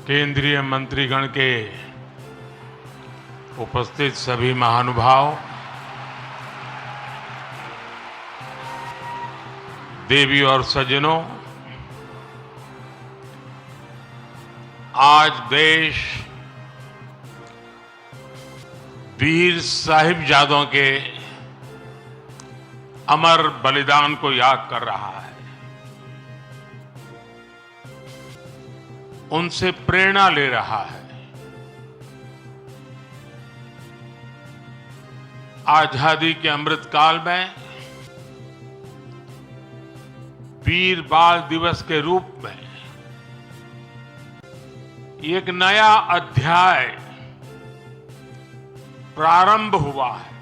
केंद्रीय मंत्रीगण के उपस्थित सभी महानुभाव, देवी और सज्जनों, आज देश वीर साहिबजादों के अमर बलिदान को याद कर रहा है। उनसे प्रेरणा ले रहा है। आजादी के अमृत काल में वीर बाल दिवस के रूप में एक नया अध्याय प्रारंभ हुआ है।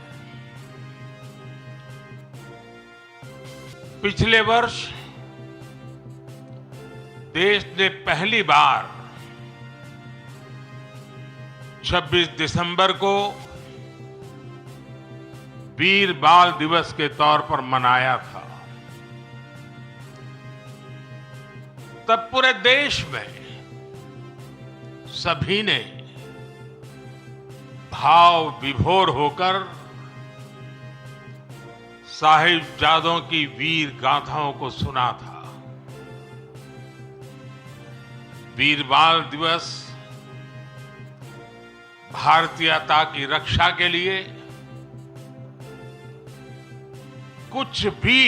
पिछले वर्ष देश ने पहली बार 26 दिसंबर को वीर बाल दिवस के तौर पर मनाया था। तब पूरे देश में सभी ने भाव विभोर होकर साहिबजादों की वीर गाथाओं को सुना था। वीर बाल दिवस भारतीयता की रक्षा के लिए कुछ भी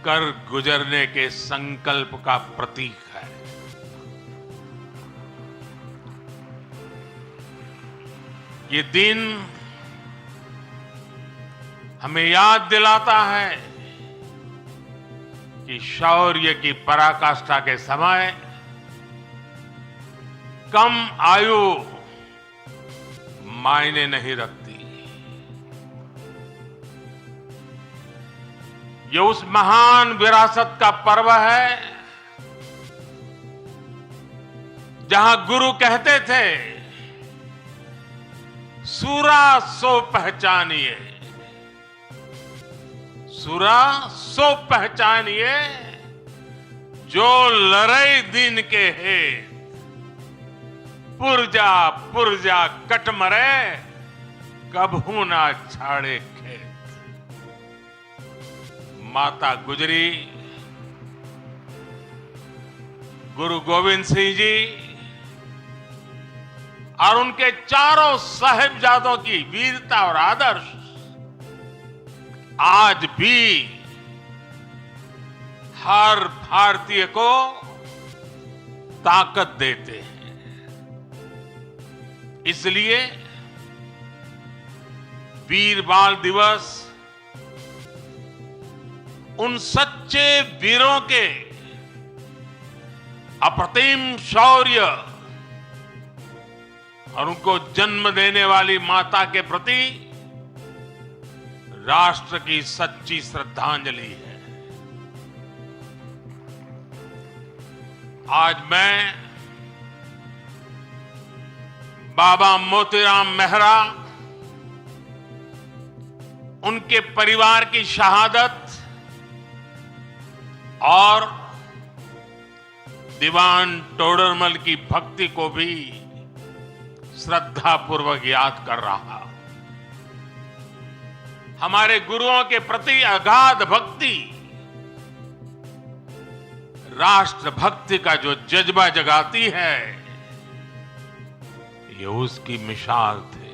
कर गुजरने के संकल्प का प्रतीक है। ये दिन हमें याद दिलाता है कि शौर्य की पराकाष्ठा के समय कम आयु मायने नहीं रखती। ये उस महान विरासत का पर्व है जहां गुरु कहते थे, सूरा सो पहचानिए, सूरा सो पहचानिए, जो लड़ई दिन के है, पुरजा पुरजा कट मरे, कबहू ना छाड़े खेत। माता गुजरी, गुरु गोविंद सिंह जी और उनके चारों साहिबजादों की वीरता और आदर्श आज भी हर भारतीय को ताकत देते हैं। इसलिए वीर बाल दिवस उन सच्चे वीरों के अप्रतिम शौर्य और उनको जन्म देने वाली माता के प्रति राष्ट्र की सच्ची श्रद्धांजलि है। आज मैं बाबा मोतीराम मेहरा, उनके परिवार की शहादत और दीवान टोडरमल की भक्ति को भी श्रद्धापूर्वक याद कर रहा। हमारे गुरुओं के प्रति अगाध भक्ति राष्ट्र भक्ति का जो जज्बा जगाती है, ये उसकी मिसाल थे।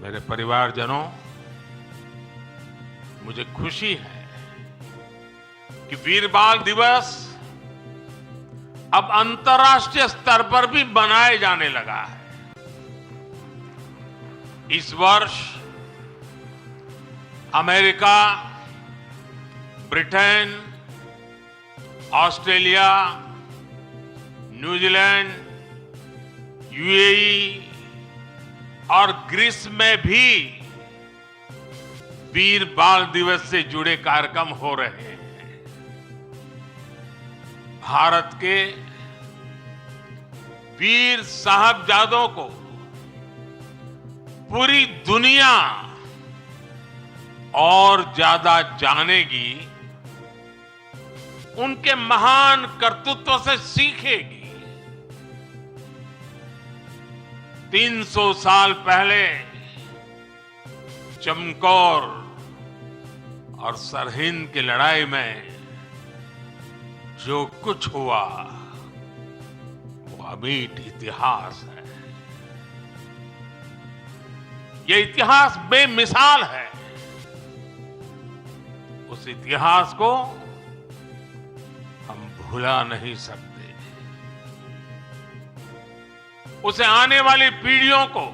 मेरे परिवारजनों, मुझे खुशी है कि वीर बाल दिवस अब अंतर्राष्ट्रीय स्तर पर भी मनाया जाने लगा है। इस वर्ष America, Britain, Australia, New Zealand, UAE और ग्रीस में भी वीर बाल दिवस से जुड़े कार्यक्रम हो रहे हैं। भारत के वीर साहबजादों को पूरी दुनिया और ज्यादा जानेगी, उनके महान कर्तृत्व से सीखेगी। 300 साल पहले चमकौर और सरहिंद की लड़ाई में जो कुछ हुआ वो अमीट इतिहास है। ये इतिहास बेमिसाल है। उस इतिहास को हम भुला नहीं सकते। उसे आने वाली पीढ़ियों को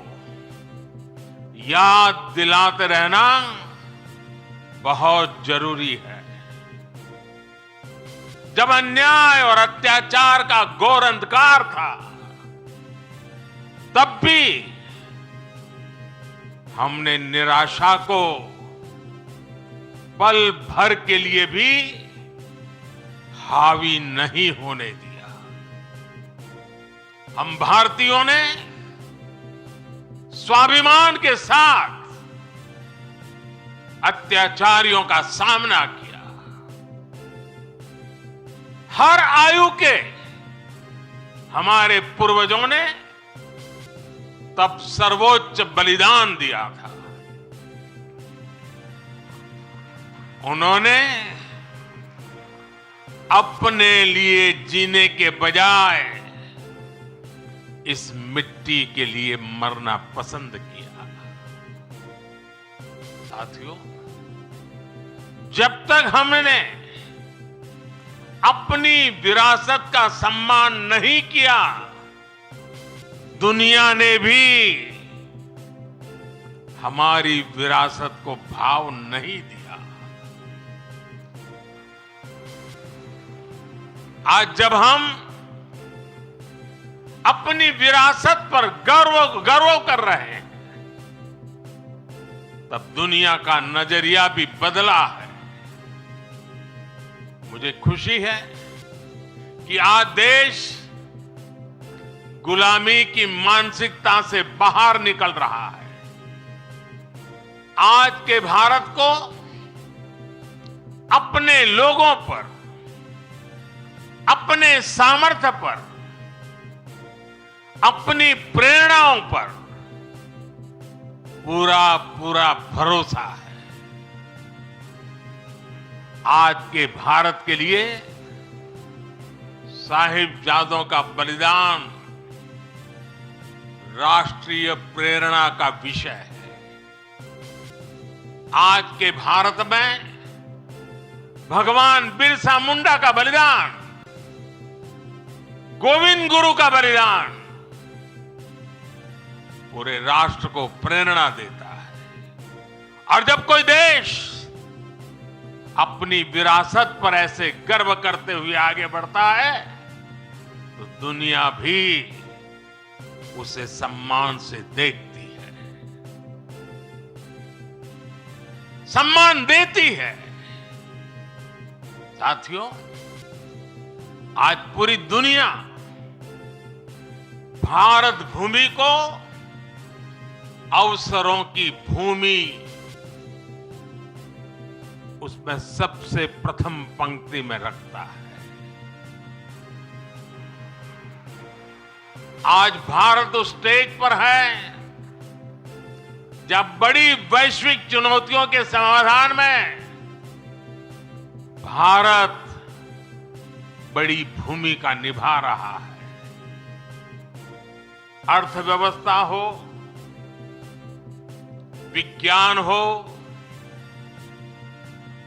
याद दिलाते रहना बहुत जरूरी है। जब अन्याय और अत्याचार का घोर अंधकार था, तब भी हमने निराशा को पल भर के लिए भी हावी नहीं होने दिया। हम भारतीयों ने स्वाभिमान के साथ अत्याचारियों का सामना किया। हर आयु के हमारे पूर्वजों ने तब सर्वोच्च बलिदान दिया था। उन्होंने अपने लिए जीने के बजाय इस मिट्टी के लिए मरना पसंद किया। साथियों, जब तक हमने अपनी विरासत का सम्मान नहीं किया, दुनिया ने भी हमारी विरासत को भाव नहीं दिया। आज जब हम अपनी विरासत पर गर्व कर रहे हैं, तब दुनिया का नजरिया भी बदला है। मुझे खुशी है कि आज देश गुलामी की मानसिकता से बाहर निकल रहा है। आज के भारत को अपने लोगों पर, अपने सामर्थ्य पर, अपनी प्रेरणाओं पर पूरा भरोसा है। आज के भारत के लिए साहिबजादों का बलिदान राष्ट्रीय प्रेरणा का विषय है। आज के भारत में भगवान बिरसा मुंडा का बलिदान, गोविंद गुरु का बलिदान पूरे राष्ट्र को प्रेरणा देता है। और जब कोई देश अपनी विरासत पर ऐसे गर्व करते हुए आगे बढ़ता है, तो दुनिया भी उसे सम्मान से देखती है, सम्मान देती है। साथियों, आज पूरी दुनिया भारत भूमि को अवसरों की भूमि, उसमें सबसे प्रथम पंक्ति में रखता है। आज भारत उस स्टेज पर है जब बड़ी वैश्विक चुनौतियों के समाधान में भारत बड़ी भूमिका निभा रहा है। अर्थव्यवस्था हो, विज्ञान हो,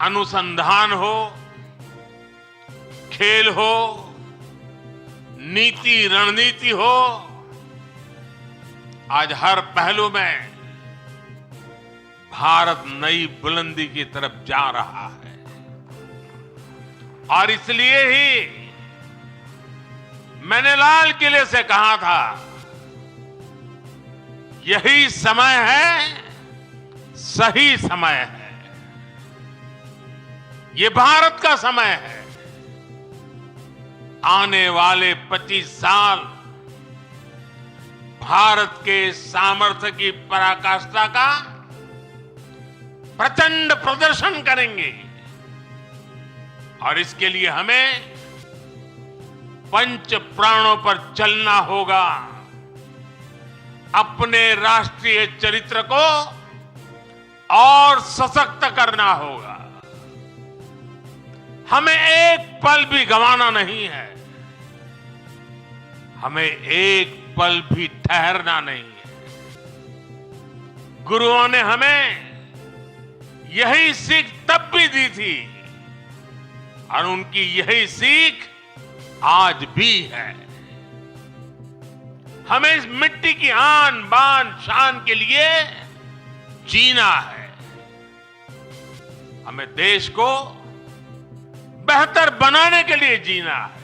अनुसंधान हो, खेल हो, नीति रणनीति हो, आज हर पहलू में भारत नई बुलंदी की तरफ जा रहा है। और इसलिए ही मैंने लाल किले से कहा था, यही समय है, सही समय है। ये भारत का समय है। आने वाले 25 साल भारत के सामर्थ्य की पराकाष्ठा का प्रचंड प्रदर्शन करेंगे और इसके लिए हमें पंच प्राणों पर चलना होगा। अपने राष्ट्रीय चरित्र को और सशक्त करना होगा। हमें एक पल भी गंवाना नहीं है। हमें एक पल भी ठहरना नहीं है। गुरुओं ने हमें यही सीख तब भी दी थी और उनकी यही सीख आज भी है। हमें इस मिट्टी की आन बान शान के लिए जीना है। हमें देश को बेहतर बनाने के लिए जीना है।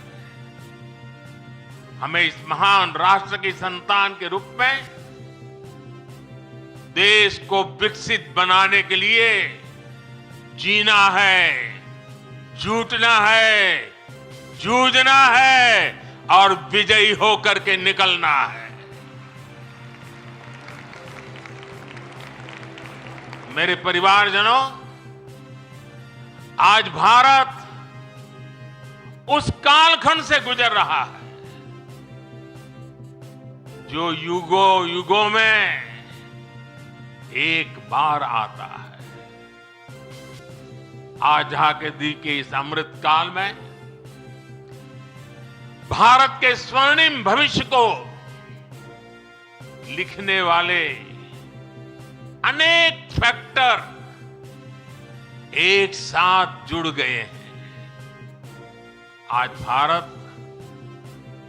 हमें इस महान राष्ट्र की संतान के रूप में देश को विकसित बनाने के लिए जीना है, जुटना है, जूझना है और विजयी होकर के निकलना है। मेरे परिवारजनों, आज भारत उस कालखंड से गुजर रहा है जो युगों युगों में एक बार आता है। आजादी के इस अमृत काल में भारत के स्वर्णिम भविष्य को लिखने वाले अनेक फैक्टर एक साथ जुड़ गए हैं। आज भारत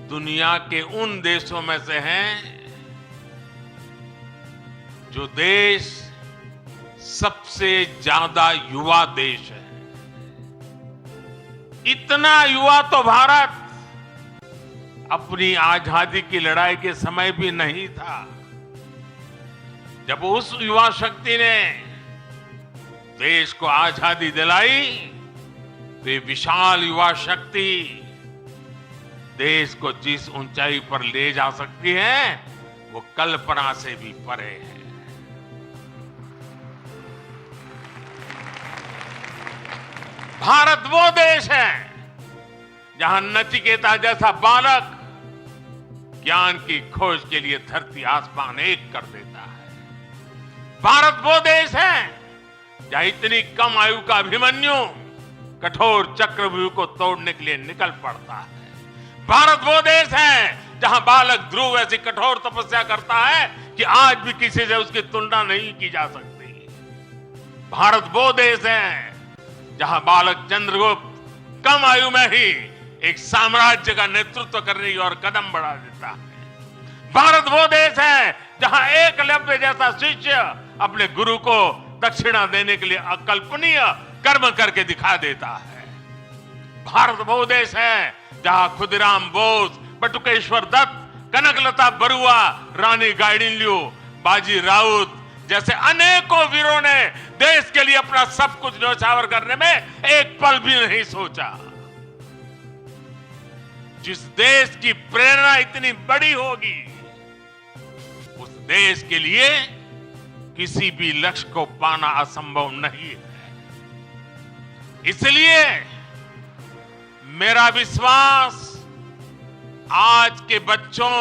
दुनिया के उन देशों में से हैं जो देश सबसे ज्यादा युवा देश है। इतना युवा तो भारत अपनी आजादी की लड़ाई के समय भी नहीं था। जब उस युवा शक्ति ने देश को आजादी दिलाई, तो ये विशाल युवा शक्ति देश को जिस ऊंचाई पर ले जा सकती है वो कल्पना से भी परे है। भारत वो देश है जहां नचिकेता जैसा बालक ज्ञान की खोज के लिए धरती आसमान एक कर देता है। भारत वो देश है जहां इतनी कम आयु का अभिमन्यु कठोर चक्रव्यूह को तोड़ने के लिए निकल पड़ता है। भारत वो देश है जहां बालक ध्रुव ऐसी कठोर तपस्या करता है कि आज भी किसी से उसकी तुलना नहीं की जा सकती। भारत वो देश है जहां बालक चंद्रगुप्त कम आयु में ही एक साम्राज्य का नेतृत्व करने की ओर कदम बढ़ा देता है। भारत वो देश है जहां एकलव्य जैसा शिष्य अपने गुरु को दक्षिणा देने के लिए अकल्पनीय कर्म करके दिखा देता है। भारत वो देश है जहां खुदीराम बोस, बटुकेश्वर दत्त, कनकलता बरुआ, रानी गाइडिनल्यू, बाजी राउत जैसे अनेकों वीरों ने देश के लिए अपना सब कुछ न्यौछावर करने में एक पल भी नहीं सोचा। जिस देश की प्रेरणा इतनी बड़ी होगी, उस देश के लिए किसी भी लक्ष्य को पाना असंभव नहीं है। इसलिए मेरा विश्वास आज के बच्चों,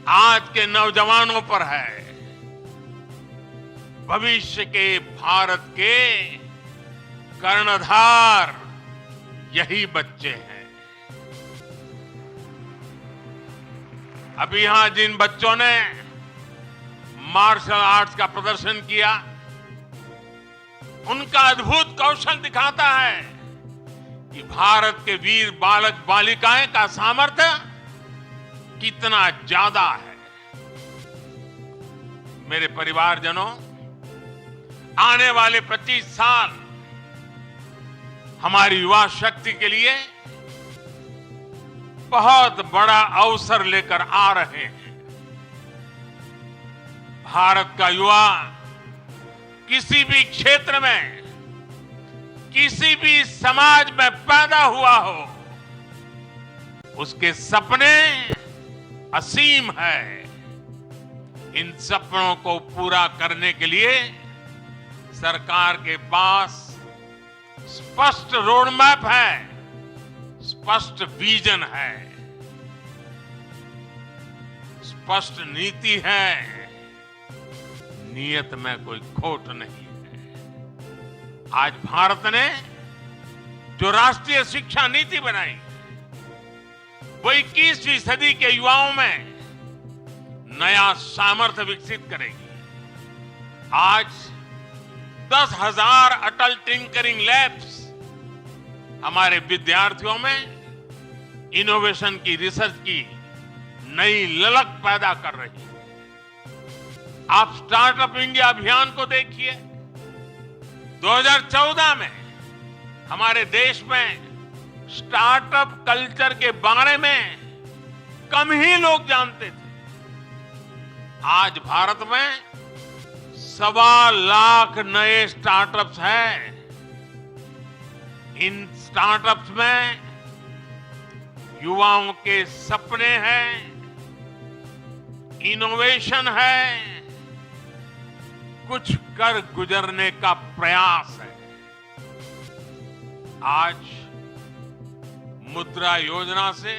आज के नौजवानों पर है। भविष्य के भारत के कर्णधार यही बच्चे हैं। अभी यहां जिन बच्चों ने मार्शल आर्ट्स का प्रदर्शन किया, उनका अद्भुत कौशल दिखाता है कि भारत के वीर बालक बालिकाएं का सामर्थ्य कितना ज्यादा है। मेरे परिवारजनों, आने वाले 25 साल हमारी युवा शक्ति के लिए बहुत बड़ा अवसर लेकर आ रहे हैं। भारत का युवा किसी भी क्षेत्र में, किसी भी समाज में पैदा हुआ हो, उसके सपने असीम है। इन सपनों को पूरा करने के लिए सरकार के पास स्पष्ट रोड मैप है, स्पष्ट विजन है, स्पष्ट नीति है, नियत में कोई खोट नहीं है। आज भारत ने जो राष्ट्रीय शिक्षा नीति बनाई वो 21वीं सदी के युवाओं में नया सामर्थ्य विकसित करेगी। आज 10,000 अटल टिंकरिंग लैब्स हमारे विद्यार्थियों में इनोवेशन की, रिसर्च की नई ललक पैदा कर रही है। आप स्टार्टअप इंडिया अभियान को देखिए। 2014 में हमारे देश में स्टार्टअप कल्चर के बारे में कम ही लोग जानते थे। आज भारत में 1.25 लाख नए स्टार्टअप्स हैं। इन स्टार्टअप्स में युवाओं के सपने हैं, इनोवेशन है, कुछ कर गुजरने का प्रयास है। आज मुद्रा योजना से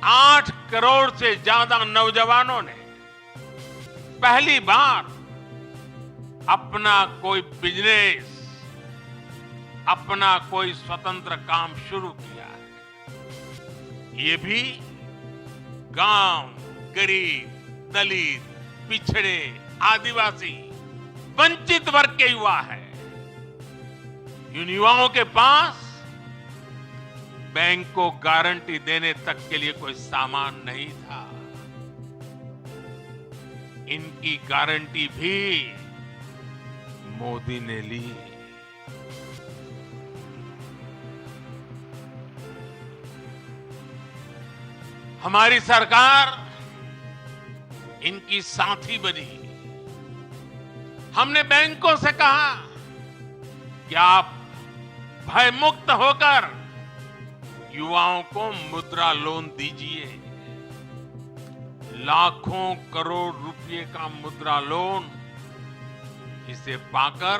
8 करोड़ से ज्यादा नौजवानों ने पहली बार अपना कोई बिजनेस, अपना कोई स्वतंत्र काम शुरू किया है। ये भी गांव, गरीब, दलित, पिछड़े, आदिवासी, वंचित वर्ग के युवा है। इन युवाओं के पास बैंक को गारंटी देने तक के लिए कोई सामान नहीं था। इनकी गारंटी भी मोदी ने ली। हमारी सरकार इनकी साथी बनी। हमने बैंकों से कहा कि आप भयमुक्त होकर युवाओं को मुद्रा लोन दीजिए। लाखों करोड़ रुपए का मुद्रा लोन, इसे पाकर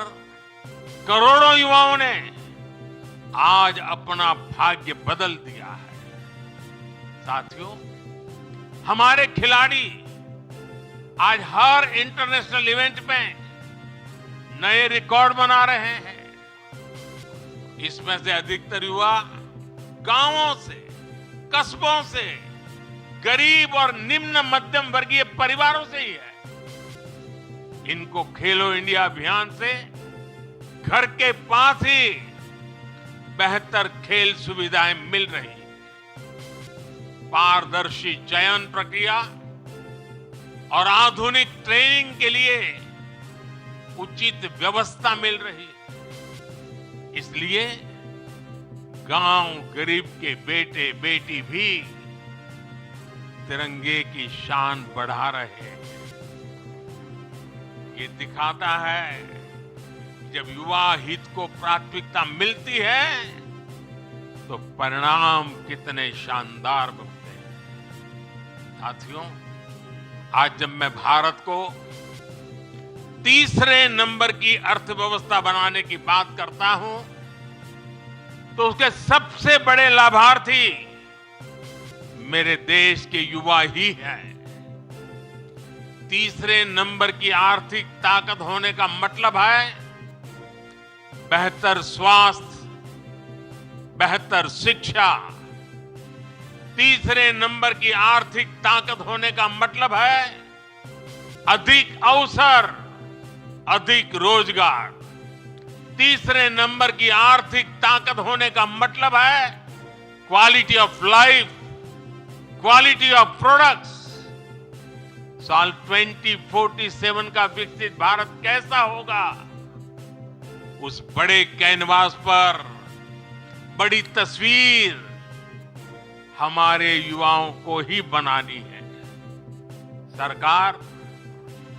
करोड़ों युवाओं ने आज अपना भाग्य बदल दिया है। साथियों, हमारे खिलाड़ी आज हर इंटरनेशनल इवेंट में नए रिकॉर्ड बना रहे हैं। इसमें से अधिकतर युवा गांवों से, कस्बों से, गरीब और निम्न मध्यम वर्गीय परिवारों से ही है। इनको खेलो इंडिया अभियान से घर के पास ही बेहतर खेल सुविधाएं मिल रही हैं। पारदर्शी चयन प्रक्रिया और आधुनिक ट्रेनिंग के लिए उचित व्यवस्था मिल रही है। इसलिए गांव गरीब के बेटे बेटी भी तिरंगे की शान बढ़ा रहे हैं। ये दिखाता है कि जब युवा हित को प्राथमिकता मिलती है तो परिणाम कितने शानदार बनते हैं। साथियों, आज जब मैं भारत को तीसरे नंबर की अर्थव्यवस्था बनाने की बात करता हूं तो उसके सबसे बड़े लाभार्थी मेरे देश के युवा ही हैं। तीसरे नंबर की आर्थिक ताकत होने का मतलब है बेहतर स्वास्थ्य, बेहतर शिक्षा। तीसरे नंबर की आर्थिक ताकत होने का मतलब है अधिक अवसर, अधिक रोजगार। तीसरे नंबर की आर्थिक ताकत होने का मतलब है quality of life, quality of products. साल 2047 का विकसित भारत कैसा होगा, उस बड़े कैनवास पर बड़ी तस्वीर हमारे युवाओं को ही बनानी है। सरकार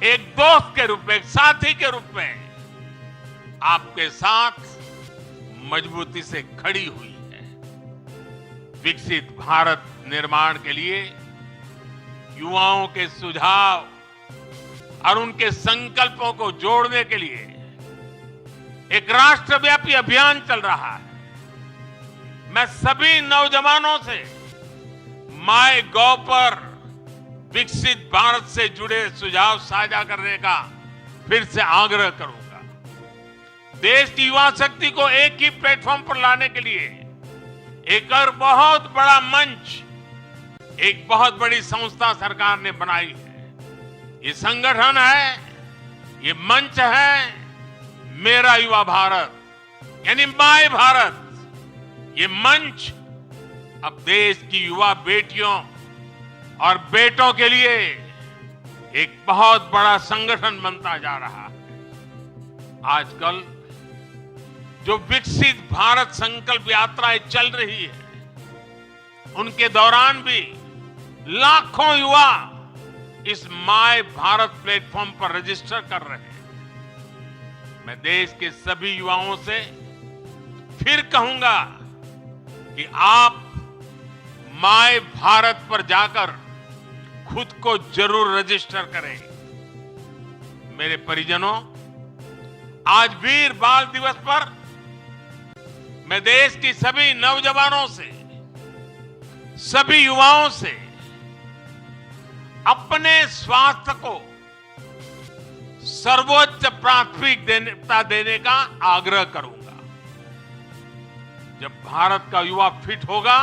एक दोस्त के रूप में, एक साथी के रूप में आपके साथ मजबूती से खड़ी हुई है। विकसित भारत निर्माण के लिए युवाओं के सुझाव और उनके संकल्पों को जोड़ने के लिए एक राष्ट्रव्यापी अभियान चल रहा है। मैं सभी नौजवानों से माय गॉव पर विकसित भारत से जुड़े सुझाव साझा करने का फिर से आग्रह करूंगा। देश की युवा शक्ति को एक ही प्लेटफॉर्म पर लाने के लिए एक और बहुत बड़ा मंच, एक बहुत बड़ी संस्था सरकार ने बनाई है। ये संगठन है, ये मंच है मेरा युवा भारत, यानी माय भारत। ये मंच अब देश की युवा बेटियों और बेटों के लिए एक बहुत बड़ा संगठन बनता जा रहा है। आजकल जो विकसित भारत संकल्प यात्राएं चल रही है, उनके दौरान भी लाखों युवा इस माय भारत प्लेटफॉर्म पर रजिस्टर कर रहे हैं। मैं देश के सभी युवाओं से फिर कहूंगा कि आप माय भारत पर जाकर खुद को जरूर रजिस्टर करें। मेरे परिजनों, आज वीर बाल दिवस पर मैं देश की सभी नौजवानों से, सभी युवाओं से अपने स्वास्थ्य को सर्वोच्च प्राथमिकता देने का आग्रह करूंगा। जब भारत का युवा फिट होगा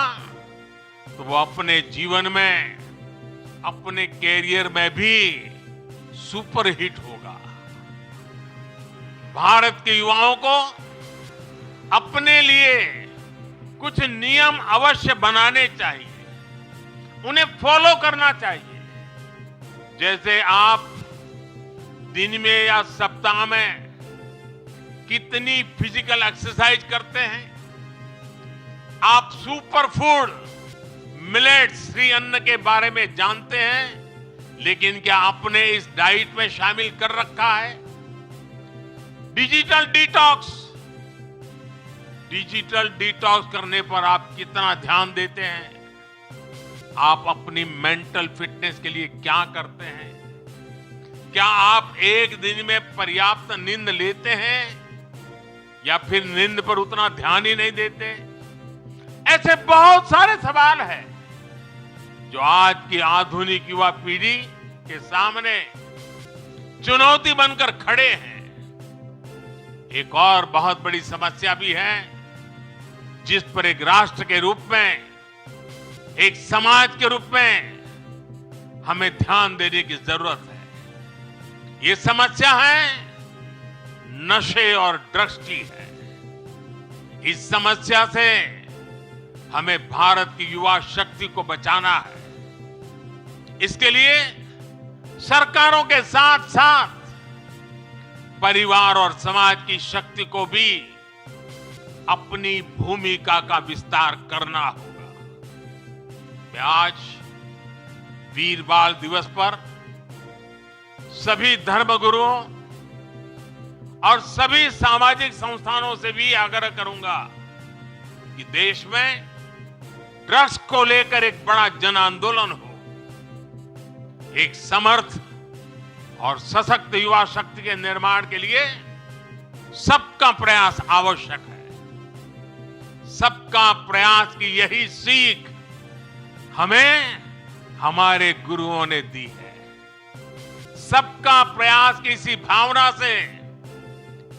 तो वो अपने जीवन में, अपने कैरियर में भी सुपरहिट होगा। भारत के युवाओं को अपने लिए कुछ नियम अवश्य बनाने चाहिए, उन्हें फॉलो करना चाहिए। जैसे आप दिन में या सप्ताह में कितनी फिजिकल एक्सरसाइज करते हैं, आप सुपर फूड मिलेट्स श्री अन्न के बारे में जानते हैं, लेकिन क्या आपने इस डाइट में शामिल कर रखा है? डिजिटल डिटॉक्स करने पर आप कितना ध्यान देते हैं? आप अपनी मेंटल फिटनेस के लिए क्या करते हैं? क्या आप एक दिन में पर्याप्त नींद लेते हैं या फिर नींद पर उतना ध्यान ही नहीं देते? ऐसे बहुत सारे सवाल हैं जो आज की आधुनिक युवा पीढ़ी के सामने चुनौती बनकर खड़े हैं। एक और बहुत बड़ी समस्या भी है जिस पर एक राष्ट्र के रूप में, एक समाज के रूप में हमें ध्यान देने की जरूरत है। ये समस्या है नशे और ड्रग्स की है। इस समस्या से हमें भारत की युवा शक्ति को बचाना है। इसके लिए सरकारों के साथ साथ परिवार और समाज की शक्ति को भी अपनी भूमिका का विस्तार करना होगा। मैं आज वीर बाल दिवस पर सभी धर्मगुरुओं और सभी सामाजिक संस्थानों से भी आग्रह करूंगा कि देश में ड्रग्स को लेकर एक बड़ा जन आंदोलन हो। एक समर्थ और सशक्त युवा शक्ति के निर्माण के लिए सबका प्रयास आवश्यक है। सबका प्रयास की यही सीख हमें हमारे गुरुओं ने दी है। सबका प्रयास की इसी भावना से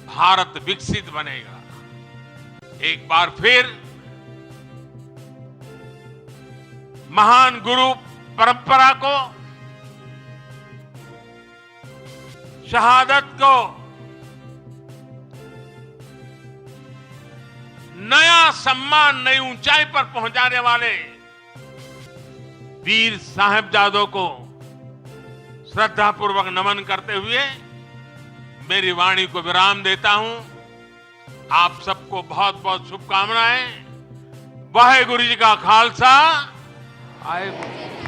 भारत विकसित बनेगा। एक बार फिर महान गुरु परंपरा को, शहादत को नया सम्मान, नई ऊंचाई पर पहुंचाने वाले वीर साहिबजादों को श्रद्धापूर्वक नमन करते हुए मेरी वाणी को विराम देता हूं। आप सबको बहुत बहुत शुभकामनाएं। वाहेगुरु जी का खालसा, वाहेगुरु।